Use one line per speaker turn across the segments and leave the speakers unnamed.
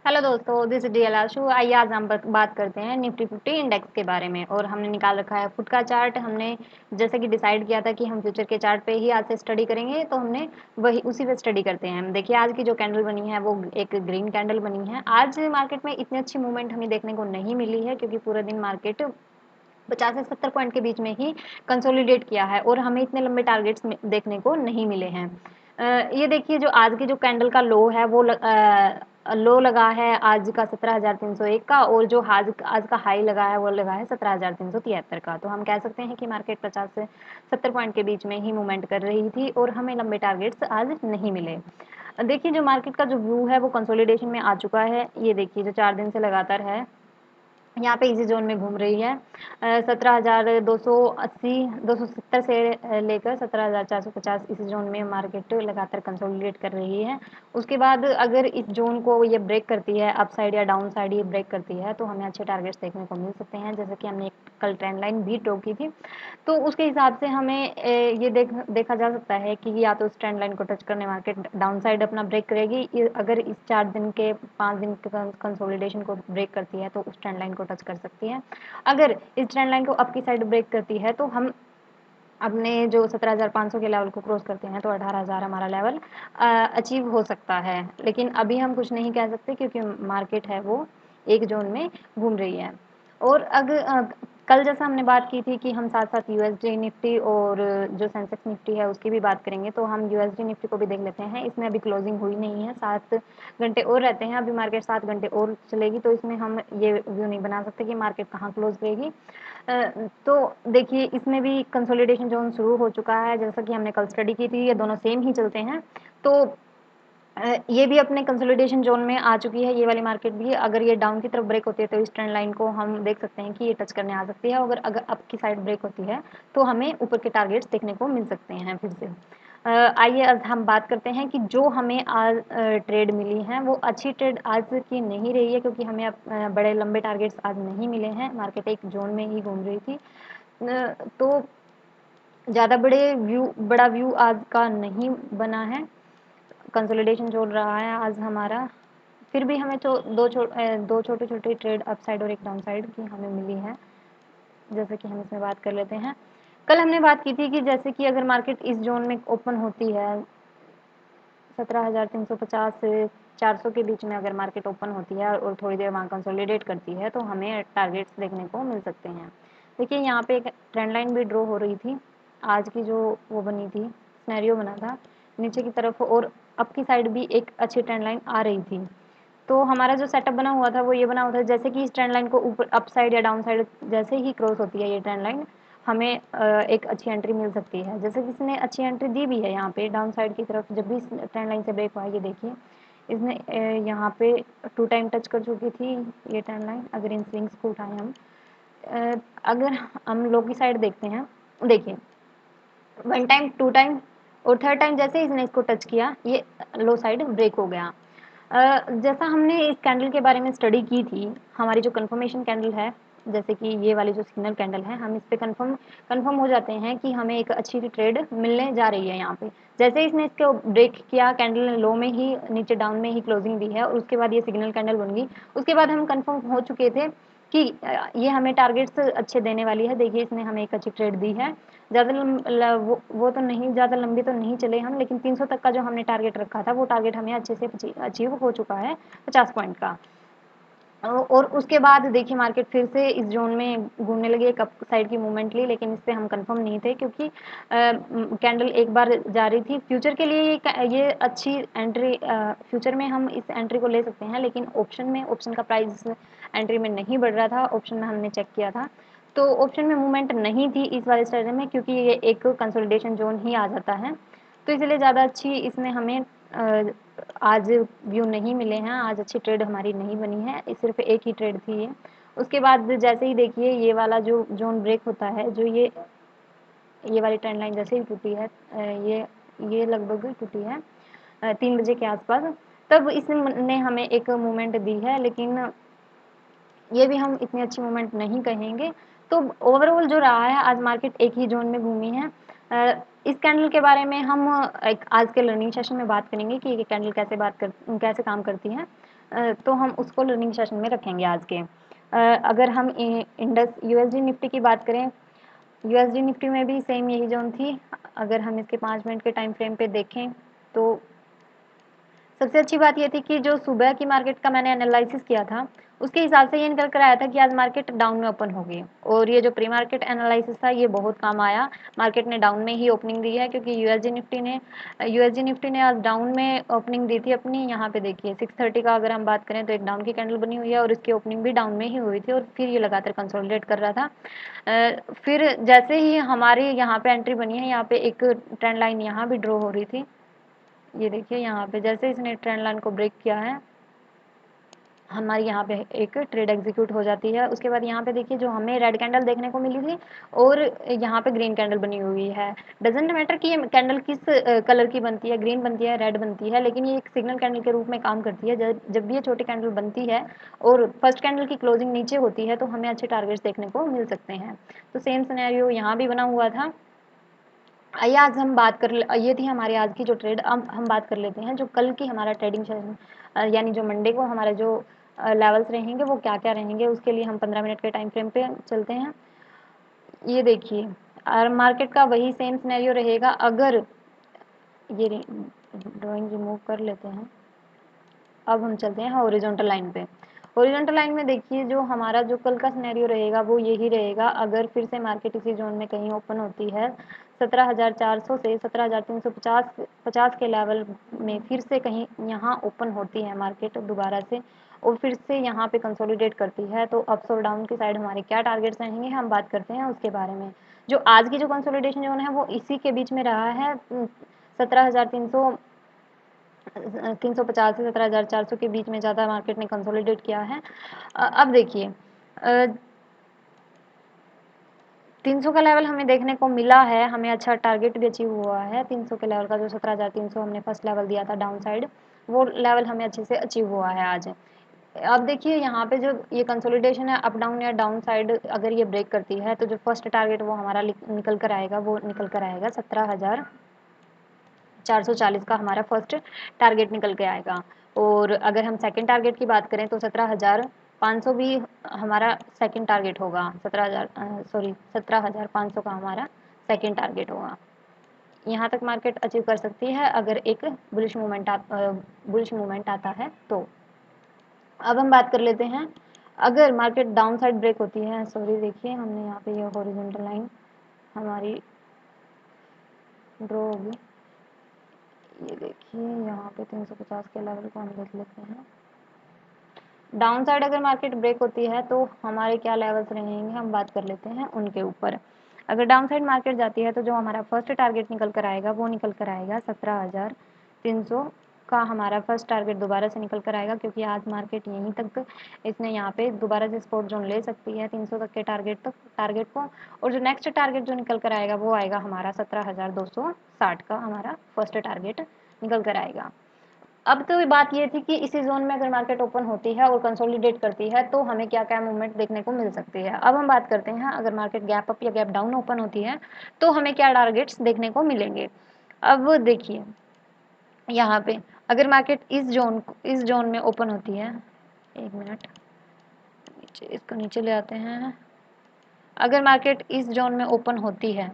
Hello दोस्तों, this is DL आशु। आइए आज हम बात करते हैं निफ्टी 50 इंडेक्स के बारे में। और हमने निकाल रखा है फुट का चार्ट। हमने जैसे कि डिसाइड किया था कि हम फ्यूचर के चार्ट पे ही आज से स्टडी करेंगे, तो हमने वही उसी पे स्टडी करते हैं। देखिए आज की जो कैंडल बनी है वो एक ग्रीन कैंडल बनी है। आज मार्केट में इतनी अच्छी मूवमेंट हमें देखने को नहीं मिली है, क्योंकि पूरा दिन मार्केट 50 से 70 पॉइंट के बीच में ही कंसोलिडेट किया है और हमें इतने लंबे टारगेट्स देखने को नहीं मिले हैं। ये देखिए जो आज की जो कैंडल का लो है वो लो लगा है आज का 17,301 का, और जो आज का हाई लगा है वो लगा है 17,373 का। तो हम कह सकते हैं कि मार्केट 50 से 70 पॉइंट के बीच में ही मूवमेंट कर रही थी और हमें लंबे टारगेट्स आज नहीं मिले। देखिए जो मार्केट का जो व्यू है वो कंसोलिडेशन में आ चुका है। ये देखिए जो 4 दिन से लगातार है, यहाँ पे इसी जोन में घूम रही है। 17,280 270 से लेकर 17,450 इस जोन में मार्केट लगातार कंसोलिडेट कर रही है। उसके बाद अगर इस जोन को ये ब्रेक करती है, अप साइड या डाउन साइड ये ब्रेक करती है, तो हमें अच्छे टारगेट्स देखने को मिल सकते हैं। जैसे कि हमने कल ट्रेंड लाइन भी ड्रॉ की थी, तो उसके हिसाब से हमें ये देखा जा सकता है कि या तो इस ट्रेंड लाइन को टच करने मार्केट डाउन साइड अपना ब्रेक करेगी। अगर इस 4 दिन के 5 दिन के कंसोलिडेशन को ब्रेक करती है तो उस ट्रेंड लाइन को टच कर सकती है। अगर इस ट्रेंड लाइन को अप की साइड ब्रेक करती है तो हम अपने जो 17,500 के लेवल को क्रॉस करते हैं तो 18,000 हमारा लेवल अचीव हो सकता है। लेकिन अभी हम कुछ नहीं कह सकते, क्योंकि मार्केट है वो एक जोन में घूम रही है। और कल जैसा हमने बात की थी कि हम साथ साथ यूएसडी निफ्टी और जो सेंसेक्स निफ्टी है उसकी भी बात करेंगे, तो हम यूएसडी निफ्टी को भी देख लेते हैं। इसमें अभी क्लोजिंग हुई नहीं है, 7 घंटे और रहते हैं। अभी मार्केट 7 घंटे और चलेगी, तो इसमें हम ये व्यू नहीं बना सकते कि मार्केट कहाँ क्लोज करेगी। तो देखिए इसमें भी कंसोलिडेशन जोन शुरू हो चुका है, जैसा कि हमने कल स्टडी की थी। ये दोनों सेम ही चलते हैं, तो ये भी अपने कंसोलिडेशन जोन में आ चुकी है। ये वाली मार्केट भी अगर ये डाउन की तरफ ब्रेक होती है तो इस ट्रेंड लाइन को हम देख सकते हैं कि ये टच करने आ सकती है। अगर अप की साइड ब्रेक होती है तो हमें ऊपर के टारगेट्स देखने को मिल सकते हैं फिर से। आइए आज हम बात करते हैं कि जो हमें आज ट्रेड मिली हैं वो अच्छी ट्रेड आज की नहीं रही है, क्योंकि हमें बड़े लंबे टारगेट्स आज नहीं मिले हैं। मार्केट एक जोन में ही घूम रही थी। तो ज़्यादा बड़ा व्यू आज का नहीं बना है। कंसोलिडेशन जो रहा है आज हमारा, फिर भी हमें दो छोटे छोटे ट्रेड अप साइड और एक डाउन साइड की हमें मिली है। जैसे कि हम इसमें बात कर लेते हैं। कल हमने बात की थी कि जैसे कि अगर मार्केट इस जोन में ओपन होती है 17,350 से 400 के बीच में, अगर मार्केट ओपन होती है और थोड़ी देर वहाँ कंसोलिडेट करती है, तो हमें टारगेट्स देखने को मिल सकते हैं। देखिए यहाँ पे एक ट्रेंड लाइन भी ड्रॉ हो रही थी। आज की जो वो बनी थी, सिनेरियो बना था नीचे की तरफ, और अप की साइड भी एक अच्छी ट्रेंड लाइन आ रही थी। तो हमारा जो सेटअप बना हुआ था वो ये बना हुआ था, जैसे कि इस ट्रेंड लाइन को ऊपर अप साइड या डाउन साइड जैसे ही क्रॉस होती है ये ट्रेंड लाइन, हमें एक अच्छी एंट्री मिल सकती है। जैसे कि इसने अच्छी एंट्री दी भी है यहाँ पे डाउन साइड की तरफ। जब भी इस ट्रेंड लाइन से ब्रेक हुआ है, ये देखिए इसने यहाँ पे 2 टाइम टच कर चुकी थी ये ट्रेंड लाइन। अगर इन स्विंग्स को उठाएं हम, अगर हम लो की साइड देखते हैं, देखिए 1 टाइम 2 टाइम और 3rd टाइम जैसे इसने इसको टच किया, ये लो साइड ब्रेक हो गया। जैसा हमने इस कैंडल के बारे में स्टडी की थी, हमारी जो कंफर्मेशन कैंडल है, जैसे कि ये वाली जो सिग्नल कैंडल है, हम इस पे कंफर्म हो जाते हैं कि हमें एक अच्छी ट्रेड मिलने जा रही है यहाँ पे। जैसे इसने इसको ब्रेक किया, कैंडल ने लो में ही नीचे डाउन में ही क्लोजिंग दी है और उसके बाद ये सिग्नल कैंडल बन गई। उसके बाद हम कंफर्म हो चुके थे कि ये हमें टारगेट्स अच्छे देने वाली है। देखिए इसने हमें एक अच्छी ट्रेड दी है। वो तो नहीं, ज़्यादा लंबी तो नहीं चले हम, लेकिन 300 तक का जो हमने टारगेट रखा था वो टारगेट हमें अच्छे से अचीव हो चुका है 50 पॉइंट का। और उसके बाद देखिए मार्केट फिर से इस जोन में घूमने लगी, एक अप साइड की मूवमेंट ली, लेकिन इस पे हम कंफर्म नहीं थे, क्योंकि कैंडल एक बार जा रही थी। फ्यूचर के लिए ये अच्छी एंट्री, फ्यूचर में हम इस एंट्री को ले सकते हैं, लेकिन ऑप्शन का प्राइस एंट्री में नहीं बढ़ रहा था। ऑप्शन में हमने चेक किया था तो ऑप्शन में मूवमेंट नहीं थी इस वाले स्ट्रेटजी में, क्योंकि ये एक कंसोलिडेशन जोन ही आ जाता है। तो इसलिए ज़्यादा अच्छी इसमें हमें आज व्यू नहीं मिले हैं। आज अच्छी ट्रेड हमारी नहीं बनी है, सिर्फ एक ही ट्रेड थी ये। उसके बाद जैसे ही देखिए ये वाला जो जोन ब्रेक होता है, जो ये वाली ट्रेंड लाइन जैसे ही टूटी है, ये लगभग टूटी है 3 बजे के आसपास, तब इसने हमें एक मूवमेंट दी है, लेकिन ये भी हम इतनी अच्छी मूवमेंट नहीं कहेंगे। तो ओवरऑल जो रहा है, आज मार्केट एक ही जोन में घूमी है। इस कैंडल के बारे में हम एक आज के लर्निंग सेशन में बात करेंगे कि ये कैंडल कैसे काम करती है। तो हम उसको लर्निंग सेशन में रखेंगे आज के। अगर हम इंडस यूएसडी निफ्टी की बात करें, यूएसडी निफ्टी में भी सेम यही जोन थी। अगर हम इसके 5 मिनट के टाइम फ्रेम पे देखें तो सबसे अच्छी बात ये थी कि जो सुबह की मार्केट का मैंने एनालिसिस किया था, उसके हिसाब से ये निकल कर आया था कि आज मार्केट डाउन में ओपन होगी, और ये जो प्री मार्केट एनालिसिस था ये बहुत काम आया। मार्केट ने डाउन में ही ओपनिंग दी है, क्योंकि यूएसडी निफ्टी ने आज डाउन में ओपनिंग दी थी अपनी। यहाँ पे देखिए 6:30 का अगर हम बात करें तो एक डाउन की कैंडल बनी हुई है, और इसकी ओपनिंग भी डाउन में ही हुई थी, और फिर ये लगातार कंसोलिडेट कर रहा था। फिर जैसे ही हमारी यहाँ पे एंट्री बनी है, यहाँ पे एक ट्रेंड लाइन यहाँ भी ड्रॉ हो रही थी। ये देखिए यहाँ पे जैसे इसने ट्रेंड लाइन को ब्रेक किया है, हमारी यहाँ पे एक ट्रेड एग्जीक्यूट हो जाती है। उसके बाद यहाँ पे देखिए जो हमें रेड कैंडल देखने को मिली थी, और यहाँ पे ग्रीन कैंडल बनी हुई है। डजेंट मैटर कि ये कैंडल किस कलर की बनती है, ग्रीन बनती है, रेड बनती है, लेकिन ये एक सिग्नल कैंडल के रूप में काम करती है। जब भी ये छोटी कैंडल बनती है और फर्स्ट कैंडल की क्लोजिंग नीचे होती है, तो हमें अच्छे टारगेट्स देखने को मिल सकते हैं। तो सेम सिनेरियो यहाँ भी बना हुआ था। आइए आज हम बात कर ये थी हमारी आज की जो ट्रेड। अब हम बात कर लेते हैं जो कल की हमारा ट्रेडिंग सेशन, यानी जो मंडे को हमारे जो लेवल्स रहेंगे वो क्या क्या रहेंगे। उसके लिए हम 15 मिनट के टाइम फ्रेम पे चलते हैं। ये देखिए मार्केट का वही सेम सिनेरियो रहेगा। अगर ये ड्राइंग रिमूव कर लेते हैं, अब हम चलते हैं हॉरिजॉन्टल लाइन पे। हॉरिजॉन्टल लाइन में देखिए जो हमारा जो कल का सिनेरियो रहेगा वो यही रहेगा। अगर फिर से मार्केट इसी जोन में कहीं ओपन होती है, 17,400 से 17,350 50 के लेवल में फिर से कहीं यहाँ ओपन होती है मार्केट दोबारा से, और फिर से यहाँ पे कंसोलिडेट करती है, तो अप्स और डाउन की साइड हमारे क्या टारगेट्स रहेंगे हम बात करते हैं उसके बारे में। जो आज की जो कंसोलिडेशन जोन है वो इसी के बीच में रहा है, 17,350 से 17,400 के बीच में ज़्यादा मार्केट ने कंसोलिडेट किया है। अब देखिए 300 का लेवल हमें देखने को मिला है, हमें अच्छा टारगेट भी अचीव हुआ है 300 के लेवल का। जो 17,300 हमने फर्स्ट लेवल दिया था डाउन साइड, वो लेवल हमें अच्छे से अचीव हुआ है आज। अब देखिए यहाँ पे जो ये कंसोलिडेशन है अप डाउन या डाउन साइड, अगर ये ब्रेक करती है तो जो फर्स्ट टारगेट वो हमारा निकल कर आएगा, वो निकल कर आएगा 17,440 का हमारा फर्स्ट टारगेट निकल के आएगा। और अगर हम सेकंड टारगेट की बात करें तो 17,500 भी हमारा सेकंड टारगेट होगा। 17,500 का हमारा सेकंड टारगेट होगा। यहाँ तक मार्केट अचीव कर सकती है अगर एक बुलिश मूवमेंट आता है तो। अब हम बात कर लेते हैं अगर मार्केट डाउन साइड ब्रेक होती है। सॉरी देखिए हमने यहाँ पे ये हॉरिजॉन्टल लाइन हमारी ड्रॉ होगी। ये देखिए यहाँ पे 350 के लेवल को हम देख लेते हैं। डाउन साइड अगर मार्केट ब्रेक होती है तो हमारे क्या लेवल्स रहेंगे हम बात कर लेते हैं उनके ऊपर। अगर डाउन साइड मार्केट जाती है तो जो हमारा फर्स्ट टारगेट निकल कर आएगा वो निकल कर आएगा 17,300 का हमारा फर्स्ट टारगेट दोबारा से निकल कर आएगा, क्योंकि आज मार्केट यहीं तक इसने यहाँ पे दोबारा से सपोर्ट जोन ले सकती है 300 तक के टारगेट को। और जो नेक्स्ट टारगेट जो निकल कर आएगा वो आएगा हमारा 17,260 का हमारा फर्स्ट टारगेट निकल कर आएगा। अब तो बात ये थी कि इसी जोन में अगर मार्केट ओपन होती है और कंसोलिडेट करती है तो हमें क्या क्या मूवमेंट देखने को मिल सकती है। अब हम बात करते हैं अगर मार्केट गैप अप या गैप डाउन ओपन होती है तो हमें क्या टारगेट्स देखने को मिलेंगे। अब देखिए यहाँ पे अगर मार्केट इस जोन में ओपन होती है, एक मिनट नीचे इसको नीचे ले आते हैं। अगर मार्केट इस जोन में ओपन होती है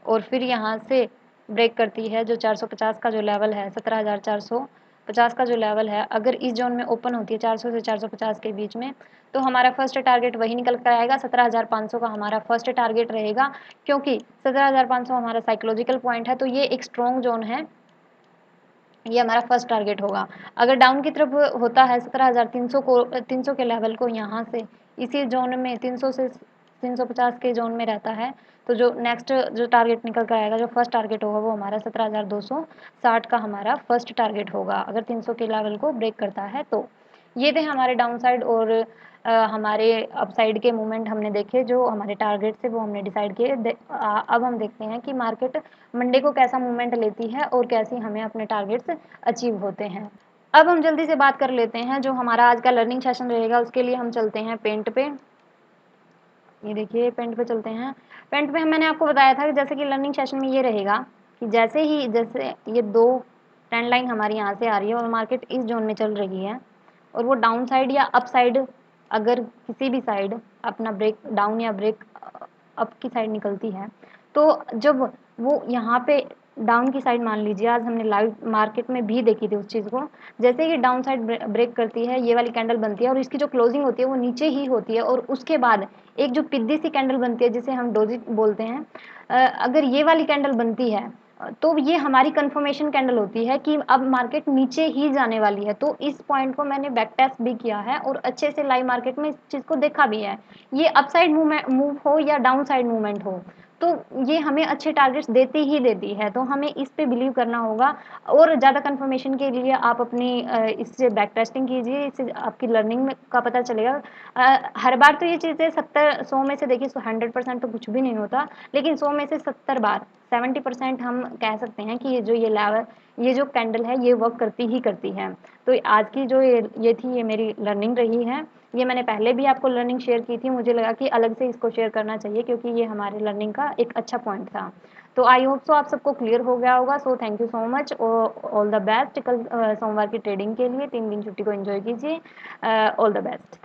और फिर यहाँ से ब्रेक करती है जो 450 का जो लेवल है, 17,450 का जो लेवल है, अगर इस जोन में ओपन होती है 400 से 450 के बीच में, तो हमारा फर्स्ट टारगेट वही निकल कर आएगा। 17,500 का हमारा फर्स्ट टारगेट रहेगा, क्योंकि 17,500 हमारा साइकोलॉजिकल पॉइंट है, तो ये एक स्ट्रॉन्ग जोन है, ये हमारा फर्स्ट टारगेट होगा। अगर डाउन की तरफ होता है 17,300 के लेवल को यहाँ से इसी जोन में 300 से 350 के जोन में रहता है, तो जो नेक्स्ट जो टारगेट निकल कर आएगा, जो फर्स्ट टारगेट होगा वो हमारा 17,260 का हमारा फर्स्ट टारगेट होगा अगर 300 के लेवल को ब्रेक करता है तो। ये थे हमारे डाउन साइड और हमारे अपसाइड के मूवमेंट हमने देखे, जो हमारे टारगेट थे वो हमने डिसाइड किए। अब हम देखते हैं कि मार्केट मंडे को कैसा मूवमेंट लेती है और कैसे हमें अपने टारगेट्स अचीव होते हैं। अब हम जल्दी से बात कर लेते हैं जो हमारा आज का लर्निंग सेशन रहेगा, उसके लिए हम चलते हैं पेंट पे। ये देखिए पेंट पे चलते हैं। पेंट पे मैंने आपको बताया था कि जैसे कि लर्निंग सेशन में ये रहेगा कि जैसे ये दो ट्रेंड लाइन हमारी यहाँ से आ रही है और मार्केट इस जोन में चल रही है, और वो डाउन साइड या अप साइड, अगर किसी भी साइड अपना ब्रेक डाउन या ब्रेक अप की साइड निकलती है, तो जब वो यहाँ पे डाउन की साइड, मान लीजिए आज हमने लाइव मार्केट में भी देखी थी उस चीज़ को, जैसे ही डाउन साइड ब्रेक करती है, ये वाली कैंडल बनती है और इसकी जो क्लोजिंग होती है वो नीचे ही होती है, और उसके बाद एक जो पिद्दी सी कैंडल बनती है जिसे हम डोजी बोलते हैं, अगर ये वाली कैंडल बनती है तो ये हमारी कंफर्मेशन कैंडल होती है कि अब मार्केट नीचे ही जाने वाली है। तो इस पॉइंट को मैंने बैक टेस्ट भी किया है और अच्छे से लाइव मार्केट में इस चीज़ को देखा भी है। ये अपसाइड मूव हो या डाउन साइड मूवमेंट हो, तो ये हमें अच्छे टारगेट्स देती ही देती है, तो हमें इस पे बिलीव करना होगा। और ज़्यादा कंफर्मेशन के लिए आप अपनी इससे बैक टेस्टिंग कीजिए, इससे आपकी लर्निंग का पता चलेगा। हर बार तो ये चीज़ें 70-100 में से देखिए 100% तो कुछ भी नहीं होता, लेकिन 100 में से 70 बार 70% हम कह सकते हैं कि ये जो कैंडल है ये वर्क करती ही करती है। तो आज की जो ये थी, ये मेरी लर्निंग रही है। ये मैंने पहले भी आपको लर्निंग शेयर की थी, मुझे लगा कि अलग से इसको शेयर करना चाहिए क्योंकि ये हमारे लर्निंग का एक अच्छा पॉइंट था। तो आई होप सो आप सबको क्लियर हो गया होगा। So thank you so much, all the best. कल सोमवार की ट्रेडिंग के लिए 3 दिन छुट्टी को एंजॉय कीजिए। All the best.